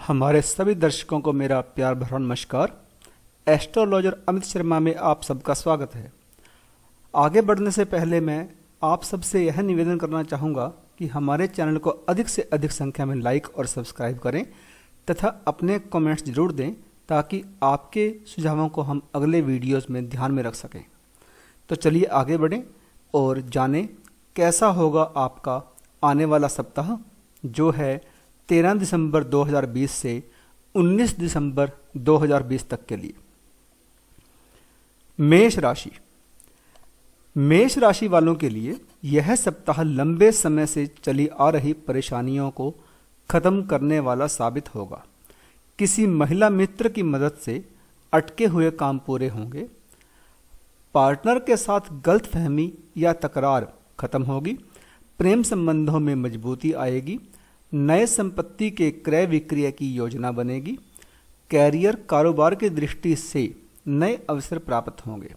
हमारे सभी दर्शकों को मेरा प्यार भरा नमस्कार। एस्ट्रोलॉजर अमित शर्मा में आप सबका स्वागत है। आगे बढ़ने से पहले मैं आप सबसे यह निवेदन करना चाहूँगा कि हमारे चैनल को अधिक से अधिक संख्या में लाइक और सब्सक्राइब करें तथा अपने कमेंट्स जरूर दें ताकि आपके सुझावों को हम अगले वीडियोस में ध्यान में रख सकें। तो चलिए आगे बढ़ें और जानें कैसा होगा आपका आने वाला सप्ताह जो है 13 दिसंबर 2020 से 19 दिसंबर 2020 तक के लिए। मेष राशि वालों के लिए यह सप्ताह लंबे समय से चली आ रही परेशानियों को खत्म करने वाला साबित होगा। किसी महिला मित्र की मदद से अटके हुए काम पूरे होंगे। पार्टनर के साथ गलतफहमी या तकरार खत्म होगी। प्रेम संबंधों में मजबूती आएगी। नए संपत्ति के क्रय विक्रय की योजना बनेगी। कैरियर कारोबार की दृष्टि से नए अवसर प्राप्त होंगे।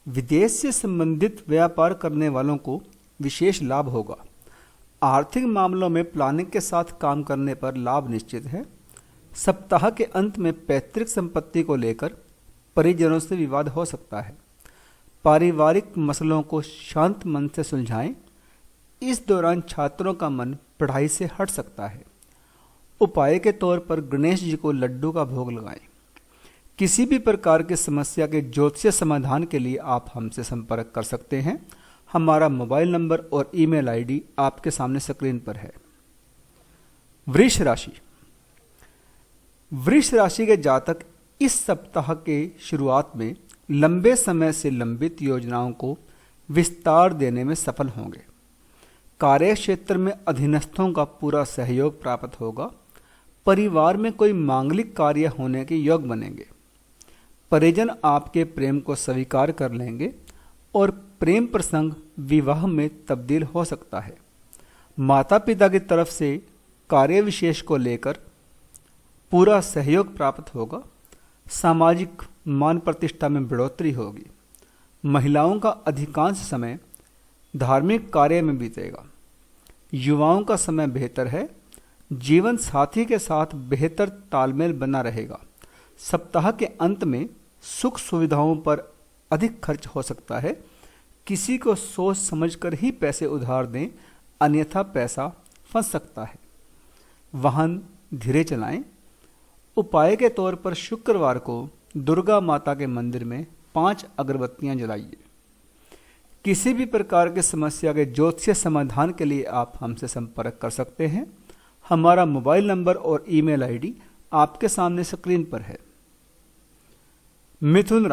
विदेश से संबंधित व्यापार करने वालों को विशेष लाभ होगा। आर्थिक मामलों में प्लानिंग के साथ काम करने पर लाभ निश्चित है। सप्ताह के अंत में पैतृक संपत्ति को लेकर परिजनों से विवाद हो सकता है। पारिवारिक मसलों को शांत मन से सुलझाएं। इस दौरान छात्रों का मन पढ़ाई से हट सकता है। उपाय के तौर पर गणेश जी को लड्डू का भोग लगाएं। किसी भी प्रकार की समस्या के ज्योतिषीय समाधान के लिए आप हमसे संपर्क कर सकते हैं। हमारा मोबाइल नंबर और ईमेल आईडी आपके सामने स्क्रीन पर है। वृष राशि के जातक इस सप्ताह के शुरुआत में लंबे समय से लंबित योजनाओं को विस्तार देने में सफल होंगे। कार्य क्षेत्र में अधीनस्थों का पूरा सहयोग प्राप्त होगा। परिवार में कोई मांगलिक कार्य होने के योग बनेंगे। परिजन आपके प्रेम को स्वीकार कर लेंगे और प्रेम प्रसंग विवाह में तब्दील हो सकता है। माता पिता की तरफ से कार्य विशेष को लेकर पूरा सहयोग प्राप्त होगा। सामाजिक मान प्रतिष्ठा में बढ़ोतरी होगी। महिलाओं का अधिकांश समय धार्मिक कार्य में बीतेगा। युवाओं का समय बेहतर है। जीवन साथी के साथ बेहतर तालमेल बना रहेगा। सप्ताह के अंत में सुख सुविधाओं पर अधिक खर्च हो सकता है। किसी को सोच समझकर ही पैसे उधार दें, अन्यथा पैसा फंस सकता है। वाहन धीरे चलाएं। उपाय के तौर पर शुक्रवार को दुर्गा माता के मंदिर में 5 अगरबत्तियां जलाइए। किसी भी प्रकार की समस्या के ज्योतिषीय समाधान के लिए आप हमसे संपर्क कर सकते हैं। हमारा मोबाइल नंबर और ईमेल आईडी आपके सामने स्क्रीन पर है। मिथुन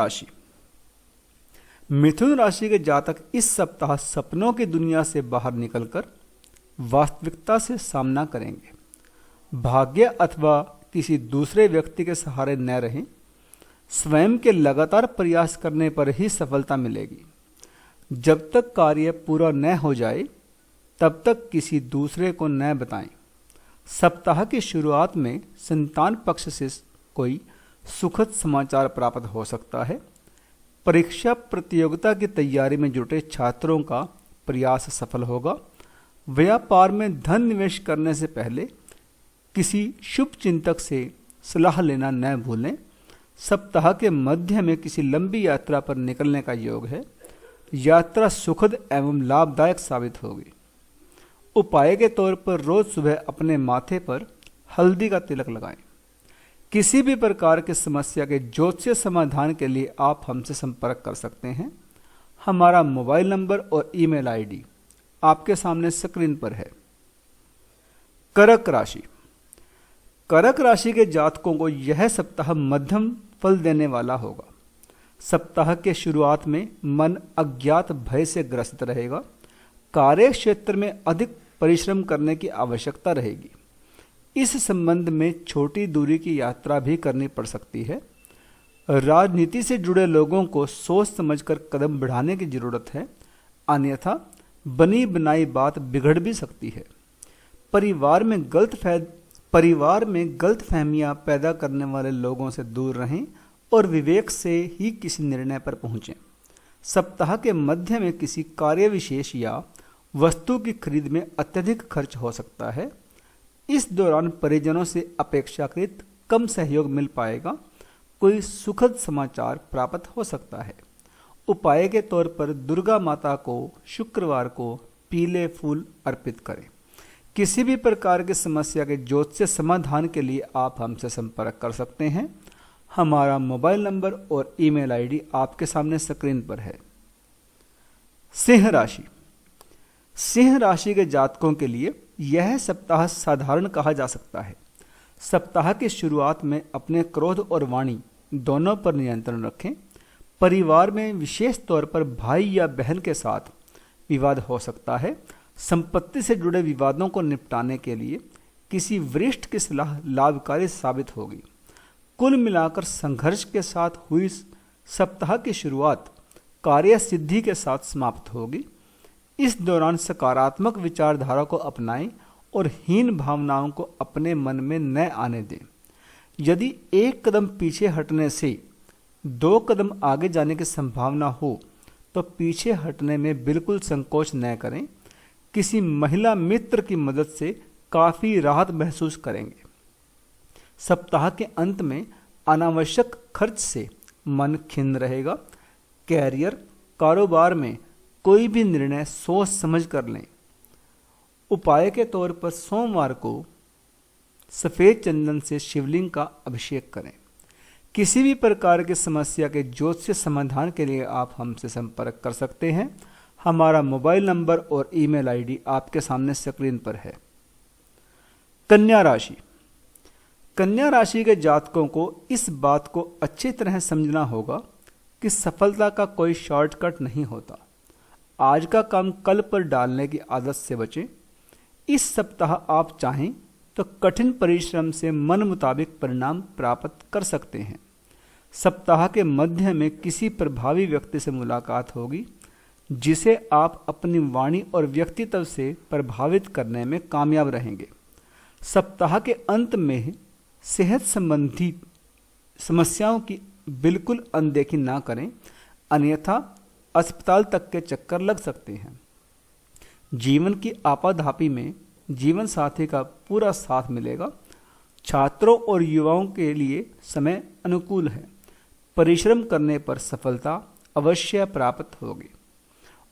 राशि के जातक इस सप्ताह सपनों की दुनिया से बाहर निकलकर वास्तविकता से सामना करेंगे। भाग्य अथवा किसी दूसरे व्यक्ति के सहारे न रहें। स्वयं के लगातार प्रयास करने पर ही सफलता मिलेगी। जब तक कार्य पूरा न हो जाए तब तक किसी दूसरे को न बताएं। सप्ताह की शुरुआत में संतान पक्ष से कोई सुखद समाचार प्राप्त हो सकता है। परीक्षा प्रतियोगिता की तैयारी में जुटे छात्रों का प्रयास सफल होगा। व्यापार में धन निवेश करने से पहले किसी शुभ चिंतक से सलाह लेना न भूलें। सप्ताह के मध्य में किसी लंबी यात्रा पर निकलने का योग है। यात्रा सुखद एवं लाभदायक साबित होगी। उपाय के तौर पर रोज सुबह अपने माथे पर हल्दी का तिलक लगाएं। किसी भी प्रकार की समस्या के ज्योतिषीय समाधान के लिए आप हमसे संपर्क कर सकते हैं। हमारा मोबाइल नंबर और ईमेल आईडी आपके सामने स्क्रीन पर है। कर्क राशि के जातकों को यह सप्ताह मध्यम फल देने वाला होगा। सप्ताह के शुरुआत में मन अज्ञात भय से ग्रसित रहेगा। कार्य क्षेत्र में अधिक परिश्रम करने की आवश्यकता रहेगी। इस संबंध में छोटी दूरी की यात्रा भी करनी पड़ सकती है। राजनीति से जुड़े लोगों को सोच समझकर कदम बढ़ाने की जरूरत है, अन्यथा बनी बनाई बात बिगड़ भी सकती है। परिवार में गलतफहमियां पैदा करने वाले लोगों से दूर रहें और विवेक से ही किसी निर्णय पर पहुंचें। सप्ताह के मध्य में किसी कार्य विशेष या वस्तु की खरीद में अत्यधिक खर्च हो सकता है। इस दौरान परिजनों से अपेक्षाकृत कम सहयोग मिल पाएगा। कोई सुखद समाचार प्राप्त हो सकता है। उपाय के तौर पर दुर्गा माता को शुक्रवार को पीले फूल अर्पित करें। किसी भी प्रकार की समस्या के ज्योतिष समाधान के लिए आप हमसे संपर्क कर सकते हैं। हमारा मोबाइल नंबर और ईमेल आईडी आपके सामने स्क्रीन पर है। सिंह राशि। सिंह राशि के जातकों के लिए यह सप्ताह साधारण कहा जा सकता है। सप्ताह की शुरुआत में अपने क्रोध और वाणी दोनों पर नियंत्रण रखें। परिवार में विशेष तौर पर भाई या बहन के साथ विवाद हो सकता है। संपत्ति से जुड़े विवादों को निपटाने के लिए किसी वरिष्ठ की सलाह लाभकारी साबित होगी। कुल मिलाकर संघर्ष के साथ हुई सप्ताह की शुरुआत कार्य सिद्धि के साथ समाप्त होगी। इस दौरान सकारात्मक विचारधारा को अपनाएं और हीन भावनाओं को अपने मन में न आने दें। यदि एक कदम पीछे हटने से 2 कदम आगे जाने की संभावना हो तो पीछे हटने में बिल्कुल संकोच न करें। किसी महिला मित्र की मदद से काफ़ी राहत महसूस करेंगे। सप्ताह के अंत में अनावश्यक खर्च से मन खिन्न रहेगा। कैरियर, कारोबार में कोई भी निर्णय सोच समझ कर लें। उपाय के तौर पर सोमवार को सफ़ेद चंदन से शिवलिंग का अभिषेक करें। किसी भी प्रकार की समस्या के ज्योतिष समाधान के लिए आप हमसे संपर्क कर सकते हैं। हमारा मोबाइल नंबर और ईमेल आईडी आपके सामने स्क्रीन पर है। कन्या राशि। कन्या राशि के जातकों को इस बात को अच्छी तरह समझना होगा कि सफलता का कोई शॉर्टकट नहीं होता। आज का काम कल पर डालने की आदत से बचें। इस सप्ताह आप चाहें तो कठिन परिश्रम से मन मुताबिक परिणाम प्राप्त कर सकते हैं। सप्ताह के मध्य में किसी प्रभावी व्यक्ति से मुलाकात होगी जिसे आप अपनी वाणी और व्यक्तित्व से प्रभावित करने में कामयाब रहेंगे। सप्ताह के अंत में सेहत संबंधी समस्याओं की बिल्कुल अनदेखी ना करें, अन्यथा अस्पताल तक के चक्कर लग सकते हैं। जीवन की आपाधापी में जीवन साथी का पूरा साथ मिलेगा। छात्रों और युवाओं के लिए समय अनुकूल है। परिश्रम करने पर सफलता अवश्य प्राप्त होगी।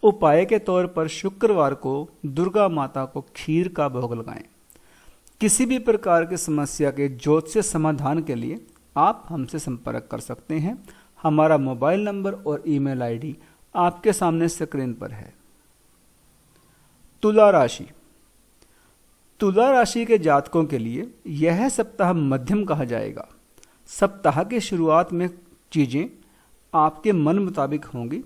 उपाय के तौर पर शुक्रवार को दुर्गा माता को खीर का भोग लगाएं। किसी भी प्रकार की समस्या के ज्योतिष समाधान के लिए आप हमसे संपर्क कर सकते हैं। हमारा मोबाइल नंबर और ईमेल आईडी आपके सामने स्क्रीन पर है। तुला राशि। तुला राशि के जातकों के लिए यह सप्ताह मध्यम कहा जाएगा। सप्ताह की शुरुआत में चीज़ें आपके मन मुताबिक होंगी,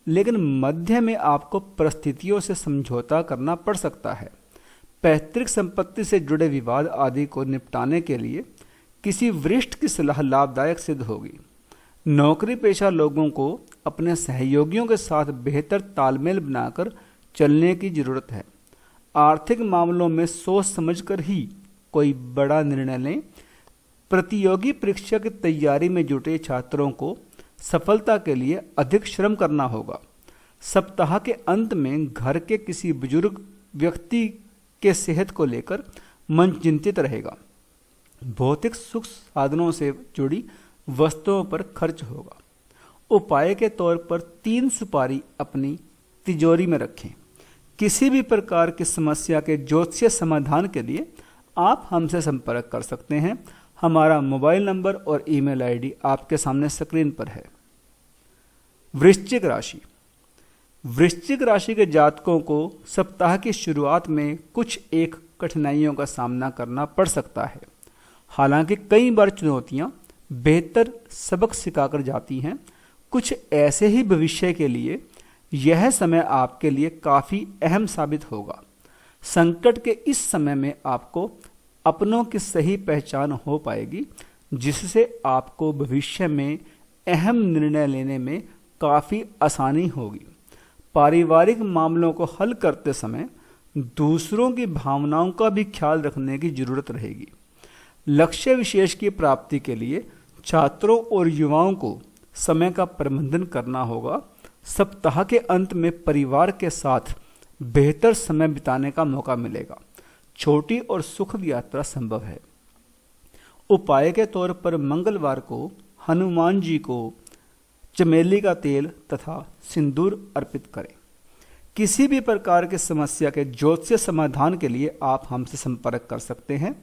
लेकिन मध्य में आपको परिस्थितियों से समझौता करना पड़ सकता है। पैतृक संपत्ति से जुड़े विवाद आदि को निपटाने के लिए किसी वरिष्ठ की सलाह लाभदायक सिद्ध होगी। नौकरी पेशा लोगों को अपने सहयोगियों के साथ बेहतर तालमेल बनाकर चलने की जरूरत है। आर्थिक मामलों में सोच समझकर ही कोई बड़ा निर्णय लें। प्रतियोगी परीक्षा की तैयारी में जुटे छात्रों को सफलता के लिए अधिक श्रम करना होगा। सप्ताह के अंत में घर के किसी बुजुर्ग व्यक्ति के सेहत को लेकर मन चिंतित रहेगा। भौतिक सुख साधनों से जुड़ी वस्तुओं पर खर्च होगा। उपाय के तौर पर 3 सुपारी अपनी तिजोरी में रखें। किसी भी प्रकार की समस्या के ज्योतिषीय समाधान के लिए आप हमसे संपर्क कर सकते हैं। हमारा मोबाइल नंबर और ईमेल आईडी आपके सामने स्क्रीन पर है। वृश्चिक राशि। वृश्चिक राशि के जातकों को सप्ताह की शुरुआत में कुछ एक कठिनाइयों का सामना करना पड़ सकता है। हालांकि कई बार चुनौतियां बेहतर सबक सिखाकर जाती हैं। कुछ ऐसे ही भविष्य के लिए यह समय आपके लिए काफ़ी अहम साबित होगा। संकट के इस समय में आपको अपनों की सही पहचान हो पाएगी, जिससे आपको भविष्य में अहम निर्णय लेने में काफ़ी आसानी होगी। पारिवारिक मामलों को हल करते समय दूसरों की भावनाओं का भी ख्याल रखने की जरूरत रहेगी। लक्ष्य विशेष की प्राप्ति के लिए छात्रों और युवाओं को समय का प्रबंधन करना होगा। सप्ताह के अंत में परिवार के साथ बेहतर समय बिताने का मौका मिलेगा। छोटी और सुखद यात्रा संभव है। उपाय के तौर पर मंगलवार को हनुमान जी को चमेली का तेल तथा सिंदूर अर्पित करें। किसी भी प्रकार की समस्या के ज्योतिष समाधान के लिए आप हमसे संपर्क कर सकते हैं।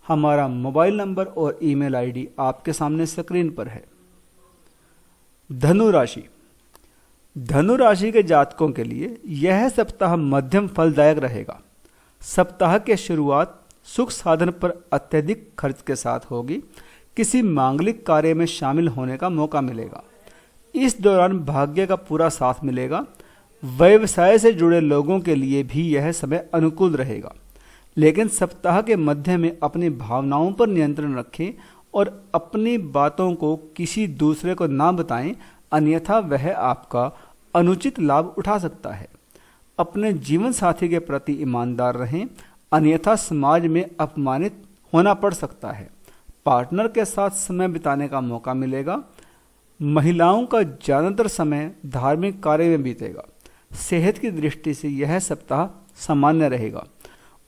हमारा मोबाइल नंबर और ईमेल आईडी आपके सामने स्क्रीन पर है। धनु राशि। धनु राशि के जातकों के लिए यह सप्ताह मध्यम फलदायक रहेगा। सप्ताह की शुरुआत सुख साधन पर अत्यधिक खर्च के साथ होगी। किसी मांगलिक कार्य में शामिल होने का मौका मिलेगा। इस दौरान भाग्य का पूरा साथ मिलेगा। व्यवसाय से जुड़े लोगों के लिए भी यह समय अनुकूल रहेगा, लेकिन सप्ताह के मध्य में अपनी भावनाओं पर नियंत्रण रखें और अपनी बातों को किसी दूसरे को ना बताएं, अन्यथा वह आपका अनुचित लाभ उठा सकता है। अपने जीवन साथी के प्रति ईमानदार रहें, अन्यथा समाज में अपमानित होना पड़ सकता है। पार्टनर के साथ समय बिताने का मौका मिलेगा। महिलाओं का ज़्यादातर समय धार्मिक कार्य में बीतेगा। सेहत की दृष्टि से यह सप्ताह सामान्य रहेगा।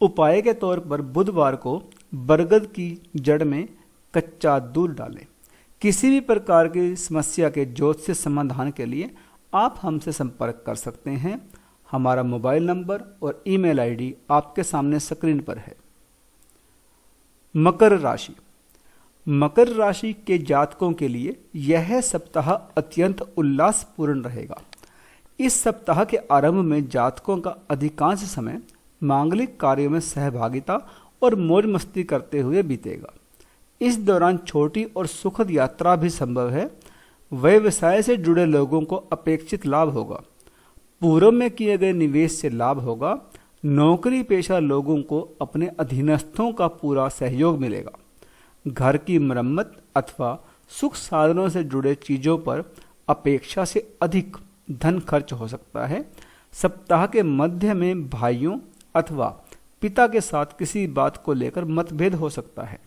उपाय के तौर पर बुधवार को बरगद की जड़ में कच्चा दूध डालें। किसी भी प्रकार की समस्या के ज्योतिष समाधान के लिए आप हमसे संपर्क कर सकते हैं। हमारा मोबाइल नंबर और ईमेल आईडी आपके सामने स्क्रीन पर है। मकर राशि। मकर राशि के जातकों के लिए यह सप्ताह अत्यंत उल्लासपूर्ण रहेगा। इस सप्ताह के आरंभ में जातकों का अधिकांश समय मांगलिक कार्यों में सहभागिता और मौज मस्ती करते हुए बीतेगा। इस दौरान छोटी और सुखद यात्रा भी संभव है। व्यवसाय से जुड़े लोगों को अपेक्षित लाभ होगा। पूर्व में किए गए निवेश से लाभ होगा। नौकरी पेशा लोगों को अपने अधीनस्थों का पूरा सहयोग मिलेगा। घर की मरम्मत अथवा सुख साधनों से जुड़े चीजों पर अपेक्षा से अधिक धन खर्च हो सकता है। सप्ताह के मध्य में भाइयों अथवा पिता के साथ किसी बात को लेकर मतभेद हो सकता है।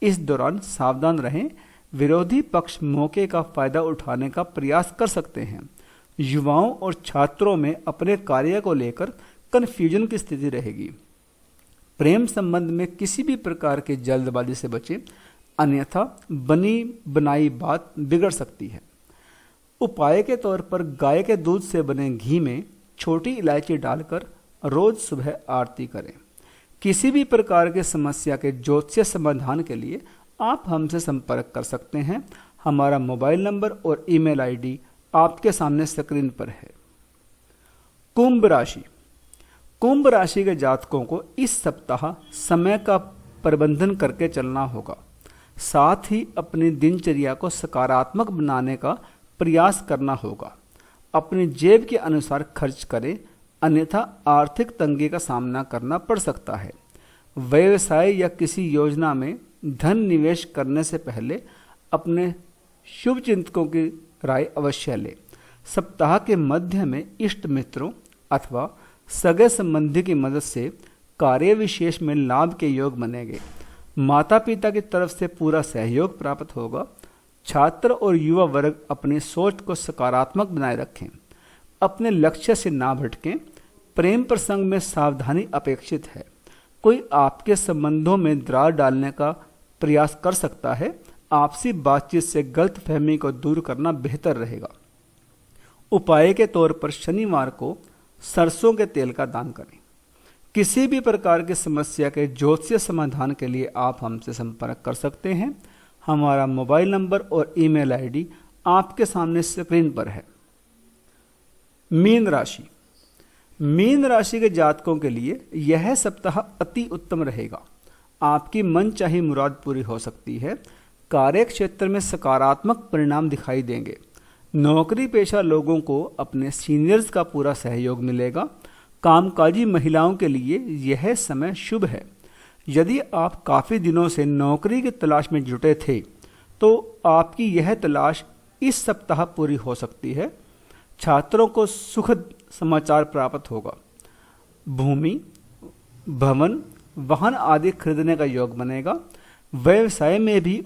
इस दौरान सावधान रहें। विरोधी पक्ष मौके का फायदा उठाने का प्रयास कर सकते हैं। युवाओं और छात्रों में अपने कार्य को लेकर कन्फ्यूजन की स्थिति रहेगी। प्रेम संबंध में किसी भी प्रकार की जल्दबाजी से बचें, अन्यथा बनी बनाई बात बिगड़ सकती है। उपाय के तौर पर गाय के दूध से बने घी में छोटी इलायची डालकर रोज सुबह आरती करें। किसी भी प्रकार की समस्या के ज्योतिष समाधान के लिए आप हमसे संपर्क कर सकते हैं। हमारा मोबाइल नंबर और ईमेल आईडी आपके सामने स्क्रीन पर है। कुंभ राशि। कुंभ राशि के जातकों को इस सप्ताह समय का प्रबंधन करके चलना होगा। साथ ही अपनी दिनचर्या को सकारात्मक बनाने का प्रयास करना होगा। अपनी जेब के अनुसार खर्च करें, अन्यथा आर्थिक तंगी का सामना करना पड़ सकता है। व्यवसाय या किसी योजना में धन निवेश करने से पहले अपने शुभ चिंतकों की राय अवश्य लें। सप्ताह के मध्य में इष्ट मित्रों अथवा सगे संबंधी की मदद से कार्य विशेष में लाभ के योग बनेंगे। माता पिता की तरफ से पूरा सहयोग प्राप्त होगा। छात्र और युवा वर्ग अपनी सोच को सकारात्मक बनाए रखें। अपने लक्ष्य से ना भटकें। प्रेम प्रसंग में सावधानी अपेक्षित है। कोई आपके संबंधों में दरार डालने का प्रयास कर सकता है। आपसी बातचीत से गलतफहमी को दूर करना बेहतर रहेगा। उपाय के तौर पर शनिवार को सरसों के तेल का दान करें। किसी भी प्रकार की समस्या के ज्योतिष समाधान के लिए आप हमसे संपर्क कर सकते हैं। हमारा मोबाइल नंबर और ईमेल आईडी आपके सामने स्क्रीन पर है। मीन राशि। मीन राशि के जातकों के लिए यह सप्ताह अति उत्तम रहेगा। आपकी मनचाही मुराद पूरी हो सकती है। कार्य क्षेत्र में सकारात्मक परिणाम दिखाई देंगे। नौकरी पेशा लोगों को अपने सीनियर्स का पूरा सहयोग मिलेगा। कामकाजी महिलाओं के लिए यह समय शुभ है। यदि आप काफ़ी दिनों से नौकरी की तलाश में जुटे थे तो आपकी यह तलाश इस सप्ताह पूरी हो सकती है। छात्रों को सुखद समाचार प्राप्त होगा। भूमि, भवन, वाहन आदि खरीदने का योग बनेगा। व्यवसाय में भी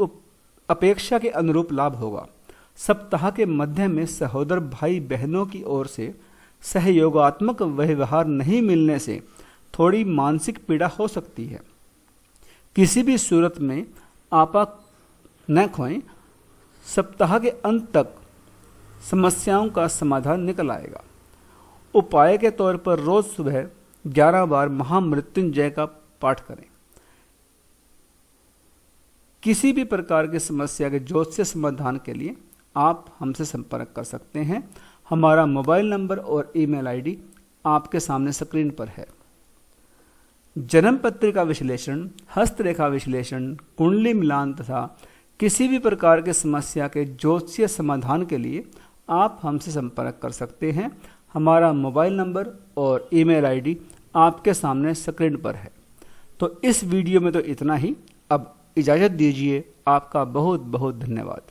अपेक्षा के अनुरूप लाभ होगा। सप्ताह के मध्य में सहोदर भाई बहनों की ओर से सहयोगात्मक व्यवहार नहीं मिलने से थोड़ी मानसिक पीड़ा हो सकती है। किसी भी सूरत में आपा न खोएं, सप्ताह के अंत तक समस्याओं का समाधान निकल आएगा। उपाय के तौर पर रोज सुबह 11 बार महामृत्युंजय का पाठ करें। किसी भी प्रकार की समस्या के ज्योतिष समाधान के लिए आप हमसे संपर्क कर सकते हैं। हमारा मोबाइल नंबर और ईमेल आईडी आपके सामने स्क्रीन पर है। जन्म पत्रिका विश्लेषण, हस्तरेखा विश्लेषण, कुंडली मिलान तथा किसी भी प्रकार के समस्या के ज्योतिषीय समाधान के लिए आप हमसे संपर्क कर सकते हैं। हमारा मोबाइल नंबर और ईमेल आईडी आपके सामने स्क्रीन पर है। तो इस वीडियो में तो इतना ही। अब इजाज़त दीजिए। आपका बहुत बहुत धन्यवाद।